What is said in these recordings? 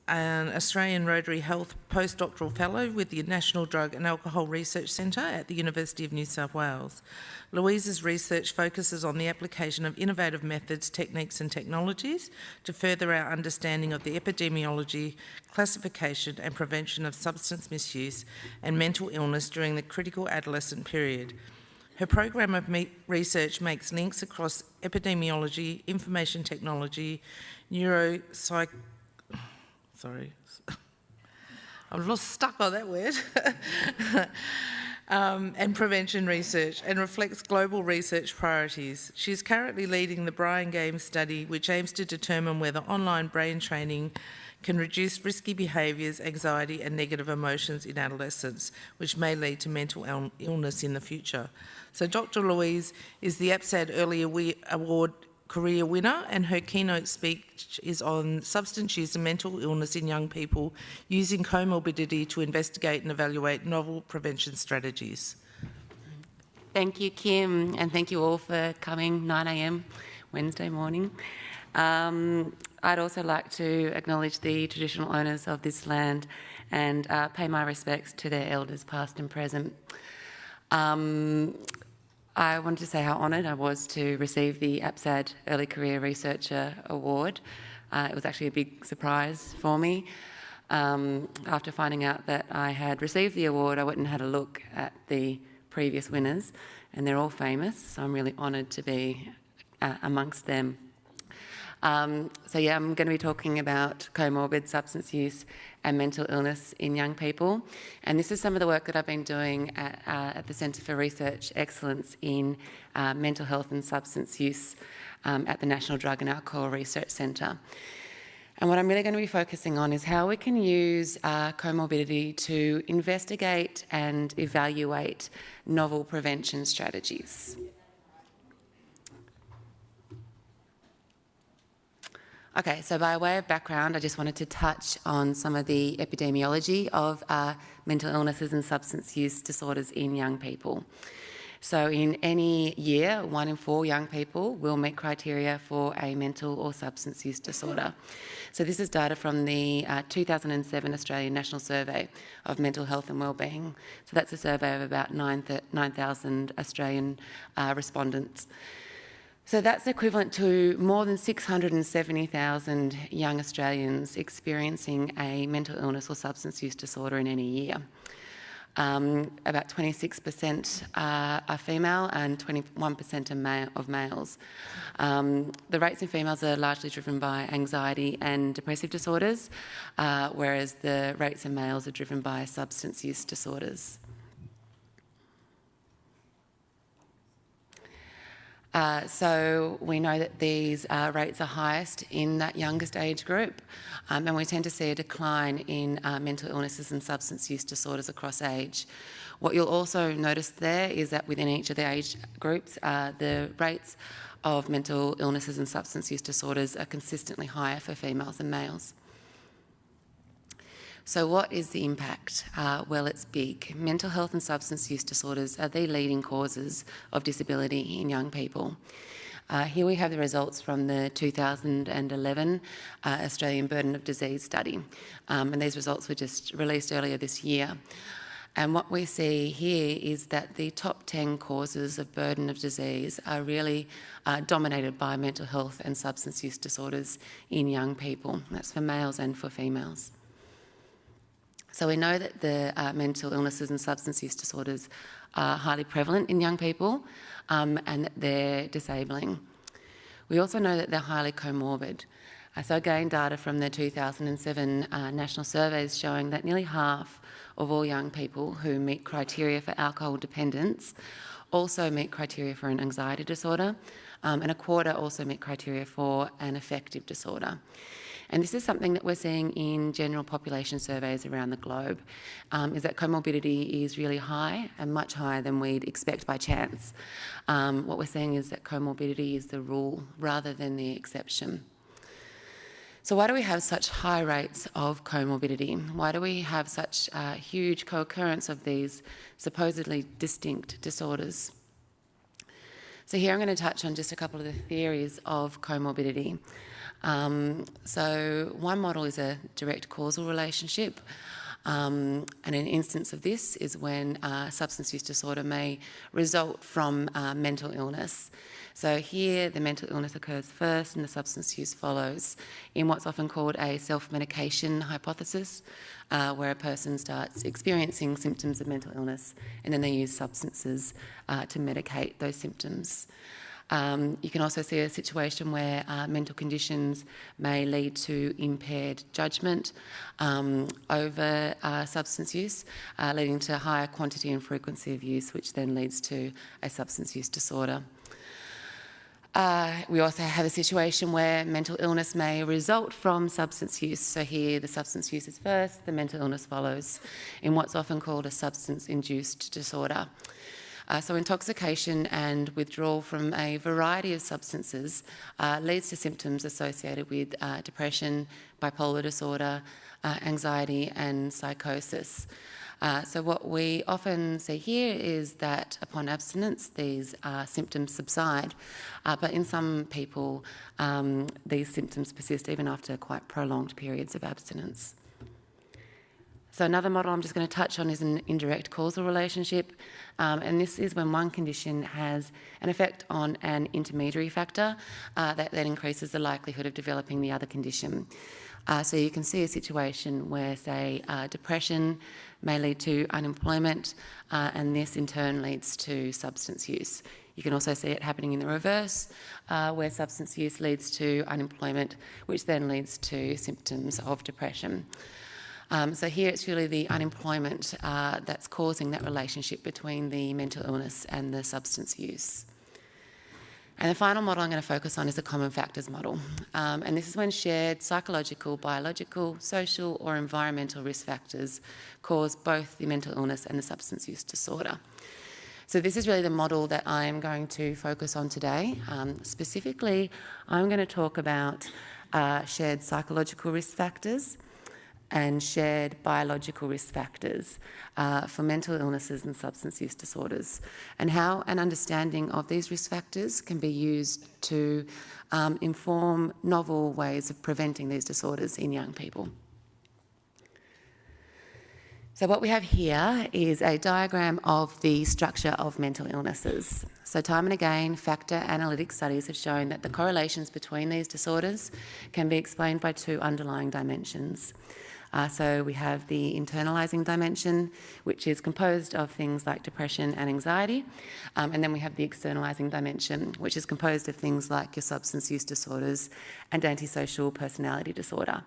an Australian Rotary Health postdoctoral fellow with the National Drug and Alcohol Research Centre at the University of New South Wales. Louise's research focuses on the application of innovative methods, techniques and technologies to further our understanding of the epidemiology, classification and prevention of substance misuse and mental illness during the critical adolescent period. Her program of research makes links across epidemiology, information technology, I'm stuck on that word, and prevention research, and reflects global research priorities. She is currently leading the Brain Game study, which aims to determine whether online brain training can reduce risky behaviours, anxiety and negative emotions in adolescents, which may lead to mental illness in the future. So Dr. Louise is the APSAD Award career winner, and her keynote speech is on substance use and mental illness in young people using comorbidity to investigate and evaluate novel prevention strategies. Thank you, Kim, and thank you all for coming 9 a.m. Wednesday morning. I'd also like to acknowledge the traditional owners of this land and pay my respects to their elders past and present. I wanted to say how honoured I was to receive the APSAD Early Career Researcher Award. It was actually a big surprise for me. After finding out that I had received the award, I went and had a look at the previous winners, and they're all famous, so I'm really honoured to be amongst them. I'm going to be talking about comorbid substance use and mental illness in young people. And this is some of the work that I've been doing at the Centre for Research Excellence in Mental Health and Substance Use at the National Drug and Alcohol Research Centre. And what I'm really going to be focusing on is how we can use comorbidity to investigate and evaluate novel prevention strategies. Okay, so by way of background, I just wanted to touch on some of the epidemiology of mental illnesses and substance use disorders in young people. So in any year, 1 in 4 young people will meet criteria for a mental or substance use disorder. So this is data from the 2007 Australian National Survey of Mental Health and Wellbeing. So that's a survey of about 9,000 Australian respondents. So that's equivalent to more than 670,000 young Australians experiencing a mental illness or substance use disorder in any year. About 26% are female and 21% of males. The rates in females are largely driven by anxiety and depressive disorders, whereas the rates in males are driven by substance use disorders. So we know that these rates are highest in that youngest age group, and we tend to see a decline in mental illnesses and substance use disorders across age. What you'll also notice there is that within each of the age groups, the rates of mental illnesses and substance use disorders are consistently higher for females than males. So what is the impact? Well, it's big. Mental health and substance use disorders are the leading causes of disability in young people. Here we have the results from the 2011 Australian Burden of Disease study, and these results were just released earlier this year. And what we see here is that the top 10 causes of burden of disease are really dominated by mental health and substance use disorders in young people. That's for males and for females. So we know that the mental illnesses and substance use disorders are highly prevalent in young people and that they're disabling. We also know that they're highly comorbid. So again, data from the 2007 national surveys showing that nearly half of all young people who meet criteria for alcohol dependence also meet criteria for an anxiety disorder, and a quarter also meet criteria for an affective disorder. And this is something that we're seeing in general population surveys around the globe, is that comorbidity is really high and much higher than we'd expect by chance. What we're seeing is that comorbidity is the rule rather than the exception. So why do we have such high rates of comorbidity? Why do we have such huge co-occurrence of these supposedly distinct disorders? So here I'm going to touch on just a couple of the theories of comorbidity. So one model is a direct causal relationship, and an instance of this is when substance use disorder may result from mental illness. So here the mental illness occurs first and the substance use follows in what's often called a self-medication hypothesis, where a person starts experiencing symptoms of mental illness and then they use substances to medicate those symptoms. You can also see a situation where mental conditions may lead to impaired judgment over substance use, leading to higher quantity and frequency of use, which then leads to a substance use disorder. We also have a situation where mental illness may result from substance use. So here the substance use is first, the mental illness follows in what's often called a substance-induced disorder. So intoxication and withdrawal from a variety of substances leads to symptoms associated with depression, bipolar disorder, anxiety and psychosis. So what we often see here is that upon abstinence these symptoms subside, but in some people these symptoms persist even after quite prolonged periods of abstinence. So another model I'm just going to touch on is an indirect causal relationship, and this is when one condition has an effect on an intermediary factor that then increases the likelihood of developing the other condition. So you can see a situation where, say, depression may lead to unemployment, and this in turn leads to substance use. You can also see it happening in the reverse, where substance use leads to unemployment, which then leads to symptoms of depression. So here it's really the unemployment that's causing that relationship between the mental illness and the substance use. And the final model I'm going to focus on is the common factors model. And this is when shared psychological, biological, social or environmental risk factors cause both the mental illness and the substance use disorder. So this is really the model that I'm going to focus on today. Specifically, I'm going to talk about shared psychological risk factors and shared biological risk factors for mental illnesses and substance use disorders, and how an understanding of these risk factors can be used to inform novel ways of preventing these disorders in young people. So what we have here is a diagram of the structure of mental illnesses. So time and again, factor analytic studies have shown that the correlations between these disorders can be explained by two underlying dimensions. So we have the internalising dimension, which is composed of things like depression and anxiety, and then we have the externalising dimension, which is composed of things like your substance use disorders and antisocial personality disorder.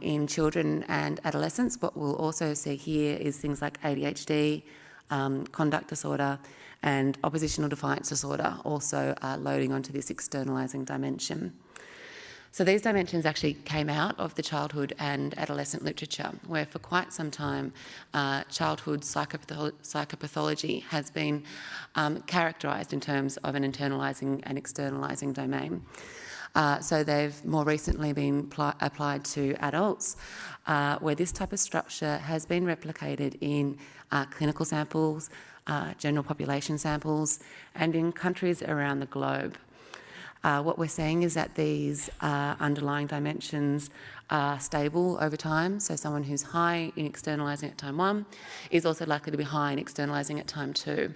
In children and adolescents, what we'll also see here is things like ADHD, conduct disorder, and oppositional defiance disorder also loading onto this externalising dimension. So these dimensions actually came out of the childhood and adolescent literature, where for quite some time childhood psychopathology has been characterised in terms of an internalising and externalising domain. So they've more recently been applied to adults, where this type of structure has been replicated in clinical samples, general population samples, and in countries around the globe. What we're seeing is that these underlying dimensions are stable over time. So someone who's high in externalising at time 1 is also likely to be high in externalising at time 2.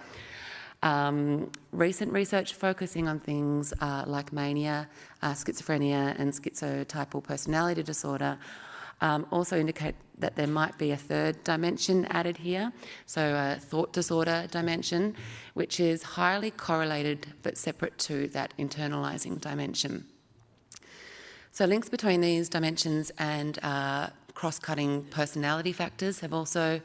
Recent research focusing on things like mania, schizophrenia and schizotypal personality disorder also indicate that there might be a third dimension added here, so a thought disorder dimension, which is highly correlated but separate to that internalising dimension. So links between these dimensions and cross-cutting personality factors have also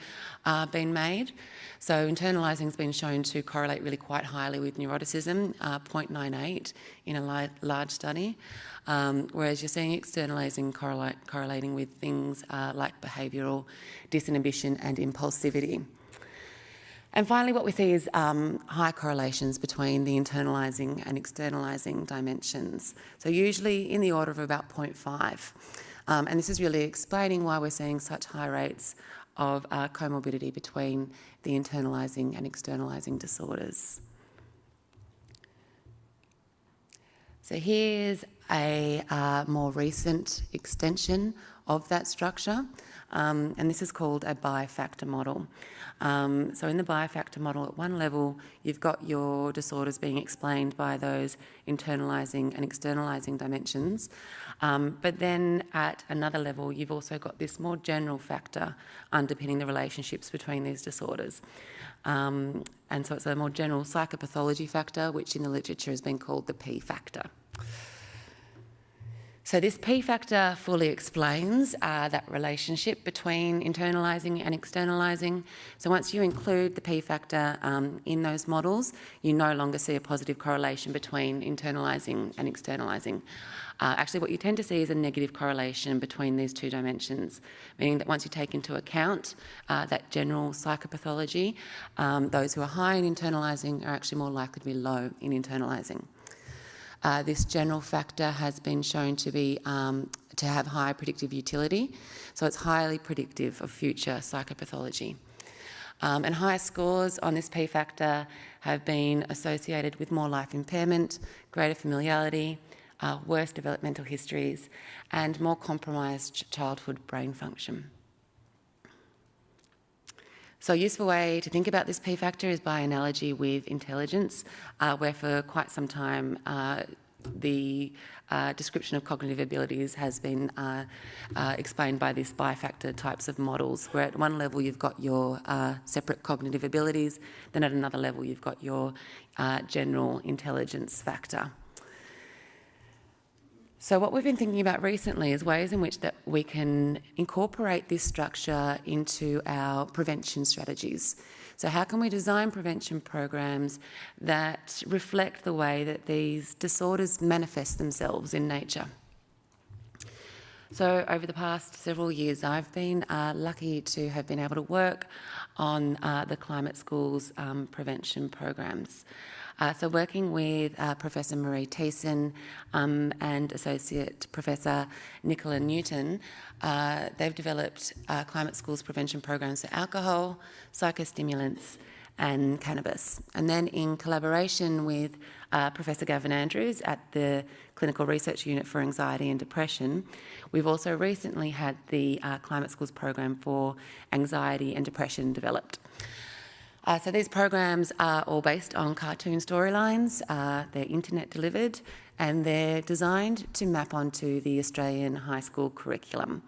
been made. So internalising has been shown to correlate really quite highly with neuroticism, 0.98 in a large study, whereas you're seeing externalising correlating with things like behavioural disinhibition and impulsivity. And finally, what we see is high correlations between the internalising and externalising dimensions. So usually in the order of about 0.5. And this is really explaining why we're seeing such high rates of comorbidity between the internalising and externalising disorders. So here's a more recent extension of that structure, and this is called a bi-factor model. So in the bi-factor model, at one level, you've got your disorders being explained by those internalising and externalising dimensions, but then at another level, you've also got this more general factor underpinning the relationships between these disorders. And so it's a more general psychopathology factor, which in the literature has been called the P factor. So this P factor fully explains that relationship between internalising and externalising. So once you include the P factor in those models, you no longer see a positive correlation between internalising and externalising. Actually, what you tend to see is a negative correlation between these two dimensions, meaning that once you take into account that general psychopathology, those who are high in internalising are actually more likely to be low in internalising. This general factor has been shown to have high predictive utility, so it's highly predictive of future psychopathology. And higher scores on this P factor have been associated with more life impairment, greater familiarity, worse developmental histories, and more compromised childhood brain function. So a useful way to think about this P factor is by analogy with intelligence, where for quite some time the description of cognitive abilities has been explained by these bi-factor types of models, where at one level you've got your separate cognitive abilities, then at another level you've got your general intelligence factor. So what we've been thinking about recently is ways in which that we can incorporate this structure into our prevention strategies. So how can we design prevention programs that reflect the way that these disorders manifest themselves in nature? So over the past several years, I've been lucky to have been able to work on the Climate School's prevention programs. So working with Professor Marie Thiessen and Associate Professor Nicola Newton, they've developed Climate School's prevention programs for alcohol, psychostimulants and cannabis. And then in collaboration with Professor Gavin Andrews at the Clinical Research Unit for Anxiety and Depression, we've also recently had the Climate School's program for anxiety and depression developed. So these programs are all based on cartoon storylines, they're internet delivered, and they're designed to map onto the Australian high school curriculum.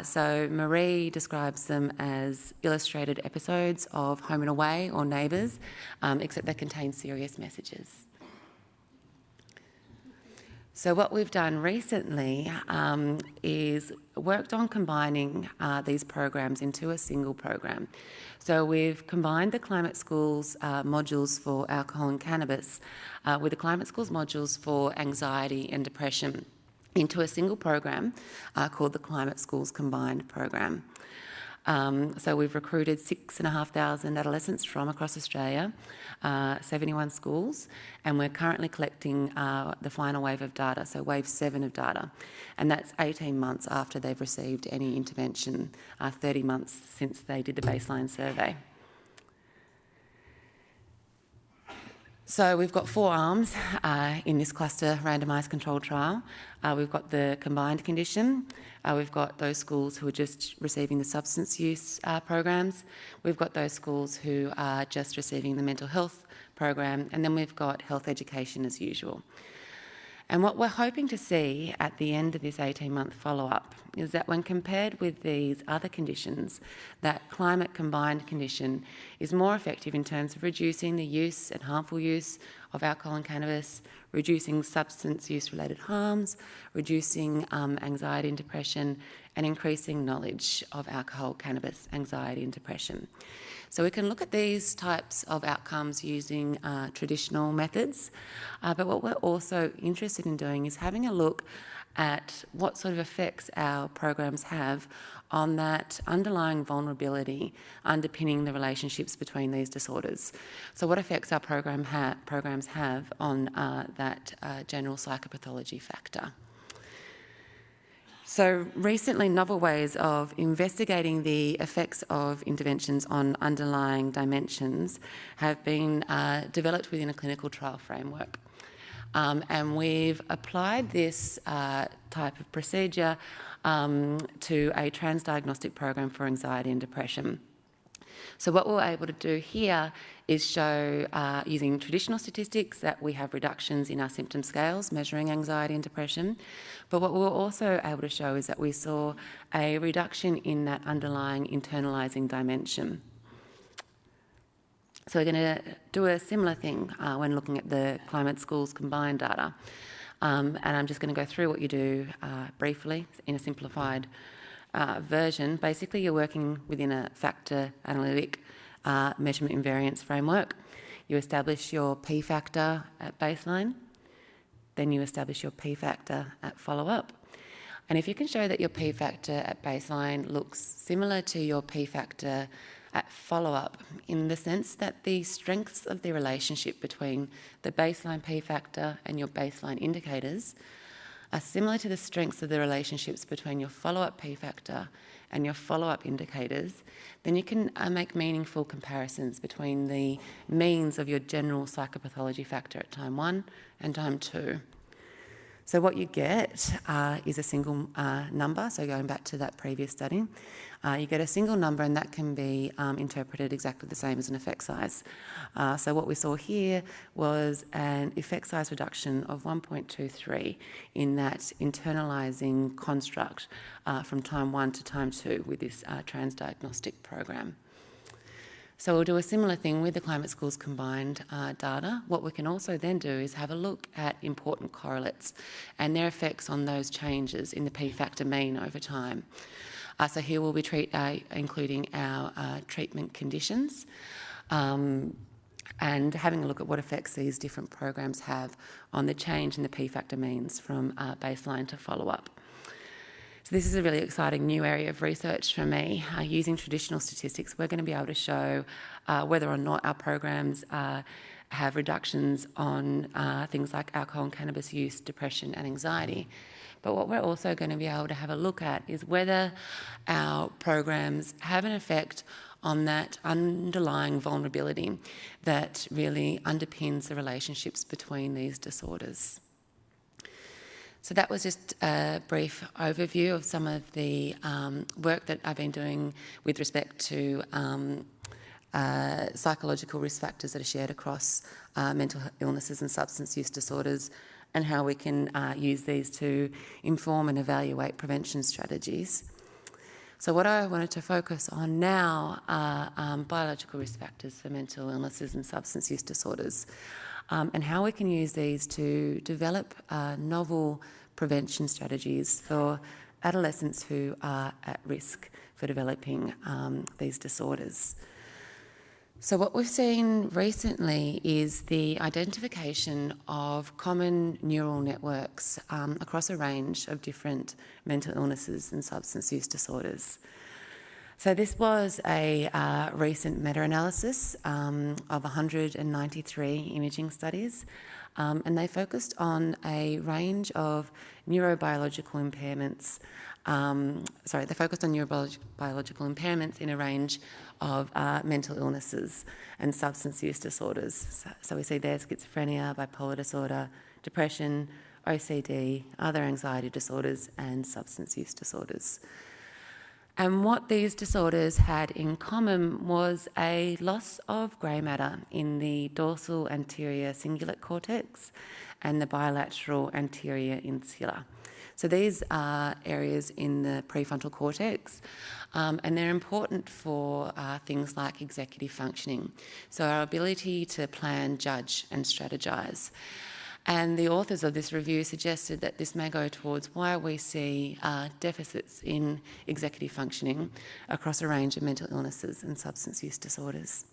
So Marie describes them as illustrated episodes of Home and Away or Neighbours, except they contain serious messages. So what we've done recently is worked on combining these programs into a single program. So we've combined the Climate School's modules for alcohol and cannabis with the Climate School's modules for anxiety and depression into a single program called the Climate School's Combined Program. So we've recruited 6,500 adolescents from across Australia, 71 schools, and we're currently collecting the final wave of data, so wave 7 of data, and that's 18 months after they've received any intervention, 30 months since they did the baseline survey. So we've got 4 arms in this cluster randomised controlled trial. We've got the combined condition, we've got those schools who are just receiving the substance use programs, we've got those schools who are just receiving the mental health program, and then we've got health education as usual. And what we're hoping to see at the end of this 18-month follow-up is that when compared with these other conditions, that climate combined condition is more effective in terms of reducing the use and harmful use of alcohol and cannabis, reducing substance use-related harms, reducing anxiety and depression, and increasing knowledge of alcohol, cannabis, anxiety and depression. So we can look at these types of outcomes using traditional methods, but what we're also interested in doing is having a look at what sort of effects our programs have on that underlying vulnerability underpinning the relationships between these disorders. So what effects our programs have on that general psychopathology factor. So recently, novel ways of investigating the effects of interventions on underlying dimensions have been developed within a clinical trial framework. And we've applied this type of procedure to a transdiagnostic program for anxiety and depression. So what we're able to do here is show, using traditional statistics, that we have reductions in our symptom scales measuring anxiety and depression. But what we were also able to show is that we saw a reduction in that underlying internalising dimension. So we're going to do a similar thing when looking at the climate schools combined data. And I'm just going to go through what you do briefly in a simplified version. Basically, you're working within a factor analytic measurement invariance framework. You establish your P factor at baseline, then you establish your P factor at follow-up. And if you can show that your P factor at baseline looks similar to your P factor at follow-up, in the sense that the strengths of the relationship between the baseline P factor and your baseline indicators are similar to the strengths of the relationships between your follow-up P factor and your follow-up indicators, then you can make meaningful comparisons between the means of your general psychopathology factor at time 1 and time 2. So what you get is a single number, so going back to that previous study, you get a single number, and that can be interpreted exactly the same as an effect size. So what we saw here was an effect size reduction of 1.23 in that internalising construct from time 1 to time 2 with this transdiagnostic program. So we'll do a similar thing with the climate schools combined data. What we can also then do is have a look at important correlates and their effects on those changes in the P factor mean over time. So here we'll be including our treatment conditions and having a look at what effects these different programs have on the change in the P factor means from baseline to follow-up. So this is a really exciting new area of research for me. Using traditional statistics, we're going to be able to show whether or not our programs have reductions on things like alcohol and cannabis use, depression and anxiety. But what we're also going to be able to have a look at is whether our programs have an effect on that underlying vulnerability that really underpins the relationships between these disorders. So that was just a brief overview of some of the work that I've been doing with respect to psychological risk factors that are shared across mental illnesses and substance use disorders, and how we can use these to inform and evaluate prevention strategies. So what I wanted to focus on now are biological risk factors for mental illnesses and substance use disorders, and how we can use these to develop novel prevention strategies for adolescents who are at risk for developing these disorders. So what we've seen recently is the identification of common neural networks across a range of different mental illnesses and substance use disorders. So this was a recent meta-analysis of 193 imaging studies, and they focused on a range of neurobiological impairments. They focused on neurobiological impairments in a range of mental illnesses and substance use disorders. So we see there schizophrenia, bipolar disorder, depression, OCD, other anxiety disorders, and substance use disorders. And what these disorders had in common was a loss of grey matter in the dorsal anterior cingulate cortex and the bilateral anterior insula. So these are areas in the prefrontal cortex, and they're important for things like executive functioning, so our ability to plan, judge and strategise. And the authors of this review suggested that this may go towards why we see deficits in executive functioning across a range of mental illnesses and substance use disorders.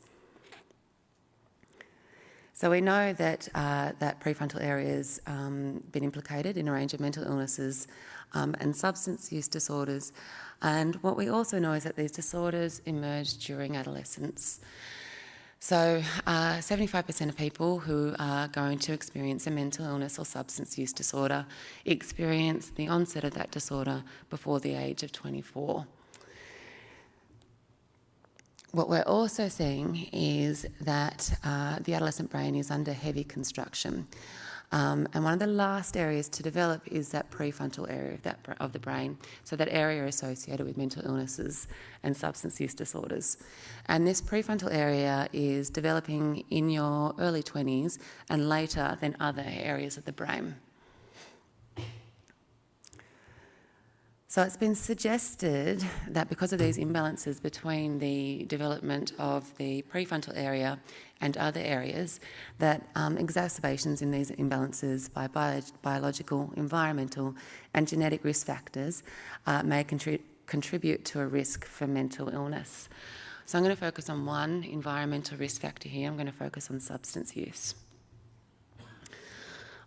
So we know that that prefrontal area's been implicated in a range of mental illnesses and substance use disorders. And what we also know is that these disorders emerge during adolescence. So 75% of people who are going to experience a mental illness or substance use disorder experience the onset of that disorder before the age of 24. What we're also seeing is that the adolescent brain is under heavy construction. And one of the last areas to develop is that prefrontal area of the brain, so that area associated with mental illnesses and substance use disorders. And this prefrontal area is developing in your early 20s and later than other areas of the brain. So it's been suggested that because of these imbalances between the development of the prefrontal area and other areas, that exacerbations in these imbalances by biological, environmental and genetic risk factors may contribute to a risk for mental illness. So I'm going to focus on one environmental risk factor here. I'm going to focus on substance use.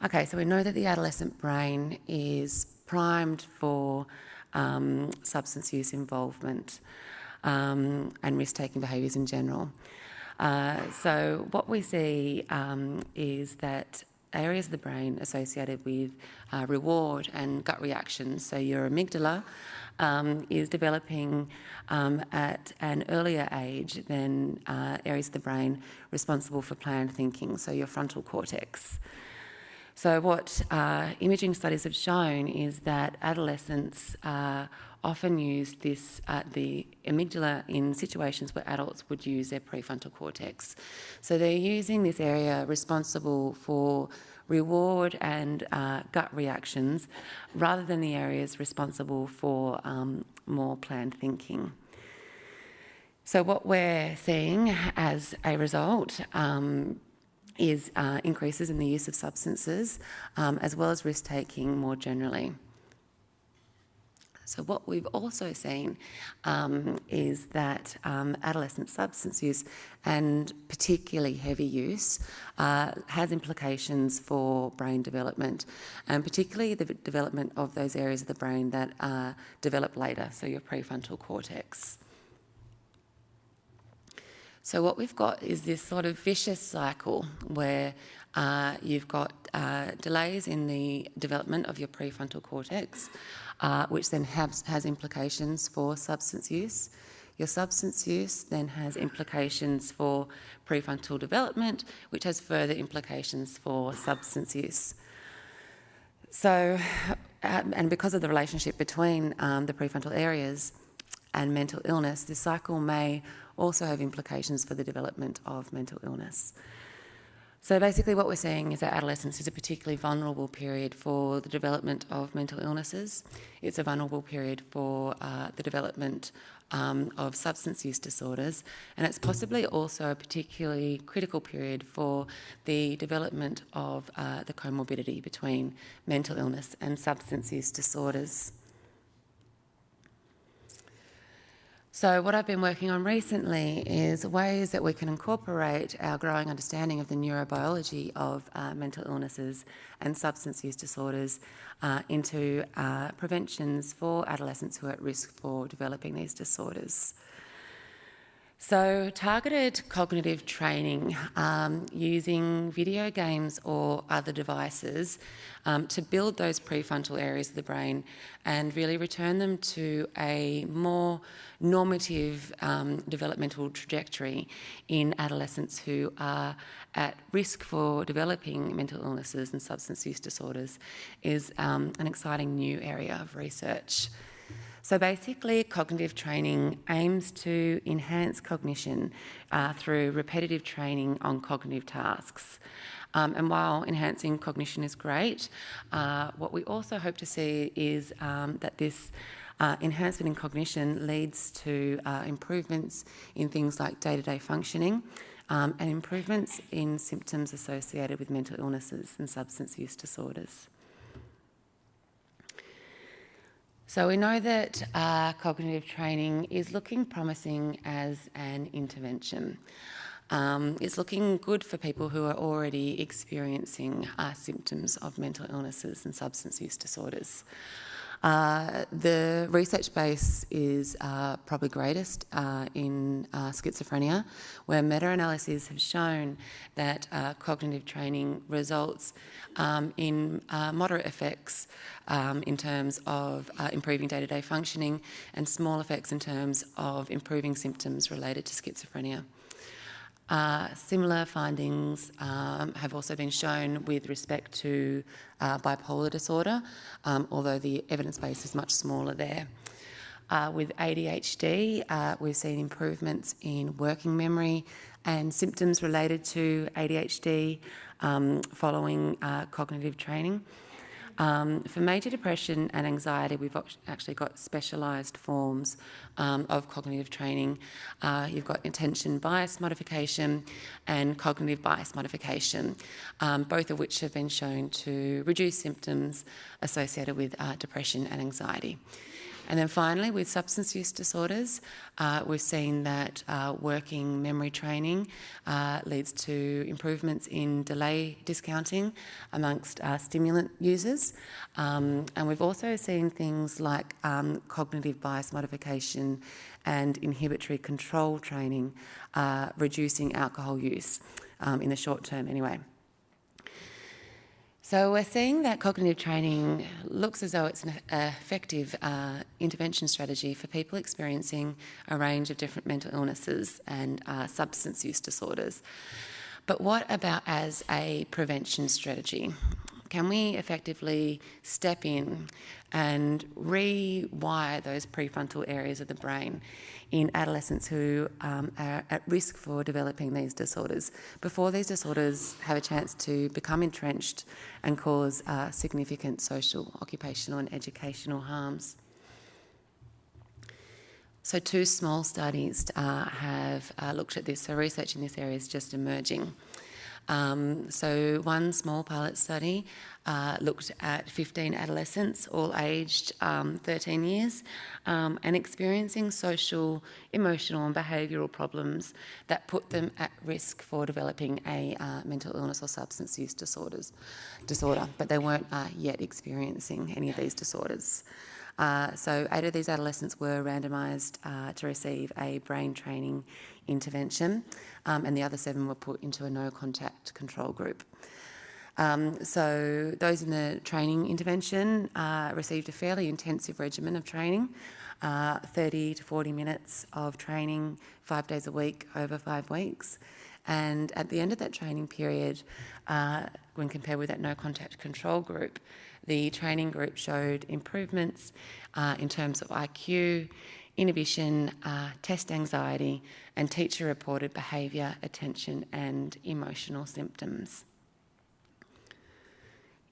Okay, so we know that the adolescent brain is primed for substance use involvement and risk-taking behaviours in general. So what we see is that areas of the brain associated with reward and gut reactions, so your amygdala is developing at an earlier age than areas of the brain responsible for planned thinking, so your frontal cortex. So what imaging studies have shown is that adolescents often use the amygdala in situations where adults would use their prefrontal cortex. So they're using this area responsible for reward and gut reactions rather than the areas responsible for more planned thinking. So what we're seeing as a result is increases in the use of substances, as well as risk-taking more generally. So what we've also seen is that adolescent substance use, and particularly heavy use, has implications for brain development, and particularly the development of those areas of the brain that develop later, so your prefrontal cortex. So what we've got is this sort of vicious cycle where you've got delays in the development of your prefrontal cortex, which then has implications for substance use. Your substance use then has implications for prefrontal development, which has further implications for substance use. So, and because of the relationship between the prefrontal areas and mental illness, this cycle may also have implications for the development of mental illness. So basically what we're saying is that adolescence is a particularly vulnerable period for the development of mental illnesses. It's a vulnerable period for the development of substance use disorders, and it's possibly also a particularly critical period for the development of the comorbidity between mental illness and substance use disorders. So what I've been working on recently is ways that we can incorporate our growing understanding of the neurobiology of mental illnesses and substance use disorders into preventions for adolescents who are at risk for developing these disorders. So targeted cognitive training using video games or other devices to build those prefrontal areas of the brain and really return them to a more normative developmental trajectory in adolescents who are at risk for developing mental illnesses and substance use disorders is an exciting new area of research. So basically, cognitive training aims to enhance cognition through repetitive training on cognitive tasks. And while enhancing cognition is great, what we also hope to see is that this enhancement in cognition leads to improvements in things like day-to-day functioning and improvements in symptoms associated with mental illnesses and substance use disorders. So we know that cognitive training is looking promising as an intervention. It's looking good for people who are already experiencing symptoms of mental illnesses and substance use disorders. The research base is probably greatest in schizophrenia, where meta-analyses have shown that cognitive training results in moderate effects in terms of improving day-to-day functioning and small effects in terms of improving symptoms related to schizophrenia. Similar findings have also been shown with respect to bipolar disorder, although the evidence base is much smaller there. With ADHD, we've seen improvements in working memory and symptoms related to ADHD following cognitive training. For major depression and anxiety, we've actually got specialised forms of cognitive training. You've got attention bias modification and cognitive bias modification, both of which have been shown to reduce symptoms associated with depression and anxiety. And then finally, with substance use disorders, we've seen that working memory training leads to improvements in delay discounting amongst stimulant users. And we've also seen things like cognitive bias modification and inhibitory control training reducing alcohol use in the short term anyway. So we're seeing that cognitive training looks as though it's an effective intervention strategy for people experiencing a range of different mental illnesses and substance use disorders. But what about as a prevention strategy? Can we effectively step in and rewire those prefrontal areas of the brain in adolescents who are at risk for developing these disorders before these disorders have a chance to become entrenched and cause significant social, occupational and educational harms? So 2 small studies have looked at this, so research in this area is just emerging. So one small pilot study looked at 15 adolescents, all aged 13 years, and experiencing social, emotional and behavioural problems that put them at risk for developing a mental illness or substance use disorder, but they weren't yet experiencing any of these disorders. So 8 of these adolescents were randomised to receive a brain training intervention, and the other 7 were put into a no-contact control group. So those in the training intervention received a fairly intensive regimen of training, 30 to 40 minutes of training 5 days a week over 5 weeks. And at the end of that training period, when compared with that no-contact control group, the training group showed improvements in terms of IQ, inhibition, test anxiety, and teacher-reported behaviour, attention and emotional symptoms.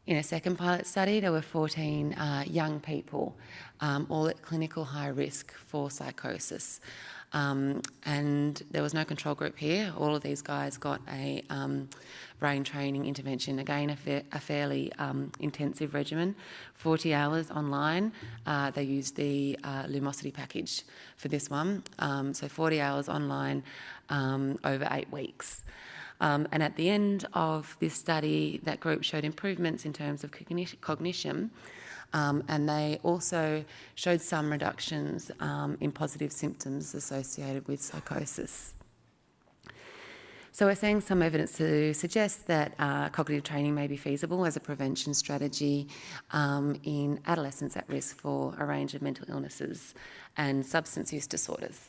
In a second pilot study, there were 14 young people, all at clinical high risk for psychosis. And there was no control group here. All of these guys got a brain training intervention, again a fairly intensive regimen, 40 hours online. They used the Lumosity package for this one, so 40 hours online over 8 weeks. And at the end of this study, that group showed improvements in terms of cognition, and they also showed some reductions in positive symptoms associated with psychosis. So we're seeing some evidence to suggest that cognitive training may be feasible as a prevention strategy in adolescents at risk for a range of mental illnesses and substance use disorders.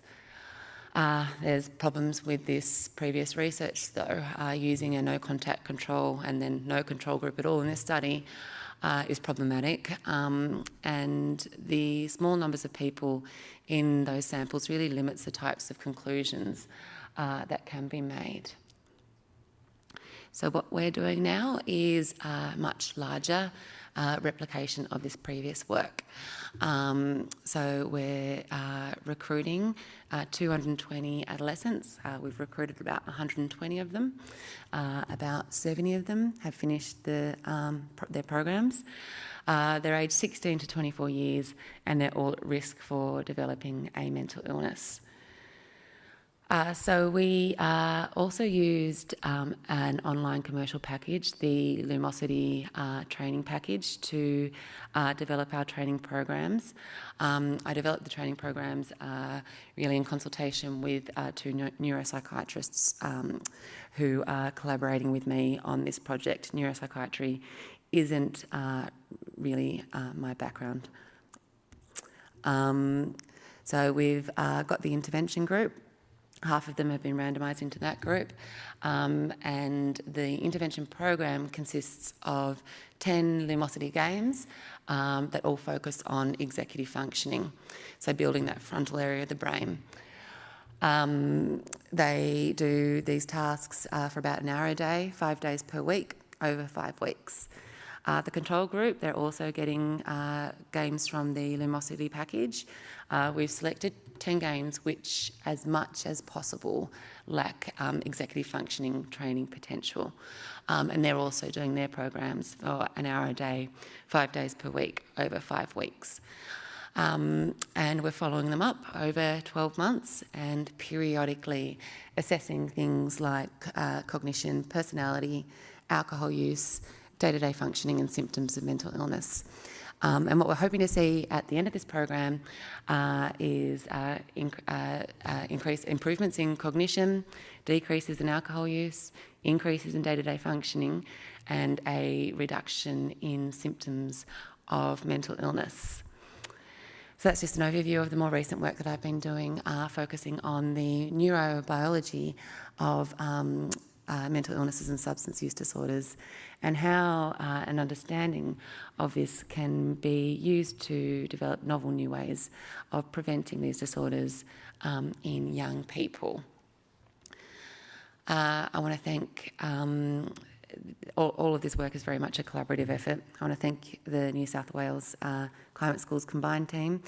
There's problems with this previous research though. Using a no-contact control and then no control group at all in this study is problematic, and the small numbers of people in those samples really limits the types of conclusions that can be made. So what we're doing now is a much larger replication of this previous work. So we're recruiting 220 adolescents. We've recruited about 120 of them. About 70 of them have finished their programs. They're aged 16 to 24 years and they're all at risk for developing a mental illness. So we also used an online commercial package, the Lumosity training package, to develop our training programs. I developed the training programs really in consultation with 2 neuropsychiatrists who are collaborating with me on this project. Neuropsychiatry isn't really my background. So we've got the intervention group. Half of them have been randomised into that group, and the intervention program consists of 10 lumosity games that all focus on executive functioning, so building that frontal area of the brain. They do these tasks for about an hour a day, 5 days per week, over 5 weeks. The control group, they're also getting games from the lumosity package. We've selected 10 games which, as much as possible, lack executive functioning training potential. And they're also doing their programs for an hour a day, 5 days per week, over 5 weeks. And we're following them up over 12 months and periodically assessing things like cognition, personality, alcohol use, day-to-day functioning and symptoms of mental illness. And what we're hoping to see at the end of this program is improvements in cognition, decreases in alcohol use, increases in day-to-day functioning, and a reduction in symptoms of mental illness. So that's just an overview of the more recent work that I've been doing, focusing on the neurobiology of mental illnesses and substance use disorders, and how an understanding of this can be used to develop novel new ways of preventing these disorders in young people. I want to thank all of this work is very much a collaborative effort. I want to thank the New South Wales Climate Schools Combined team.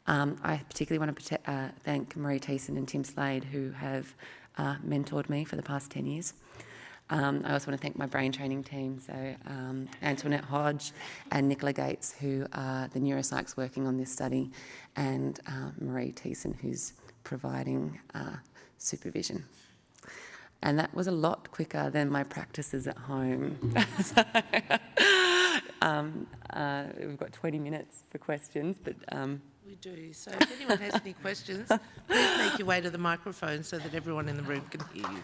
I particularly want to thank Marie Thiessen and Tim Slade, who have mentored me for the past 10 years. I also want to thank my brain training team, so Antoinette Hodge and Nicola Gates, who are the neuropsychs working on this study, and Marie Thiessen, who's providing supervision. And that was a lot quicker than my practices at home. We've got 20 minutes for questions, but... We do. So if anyone has any questions, please make your way to the microphone so that everyone in the room can hear you.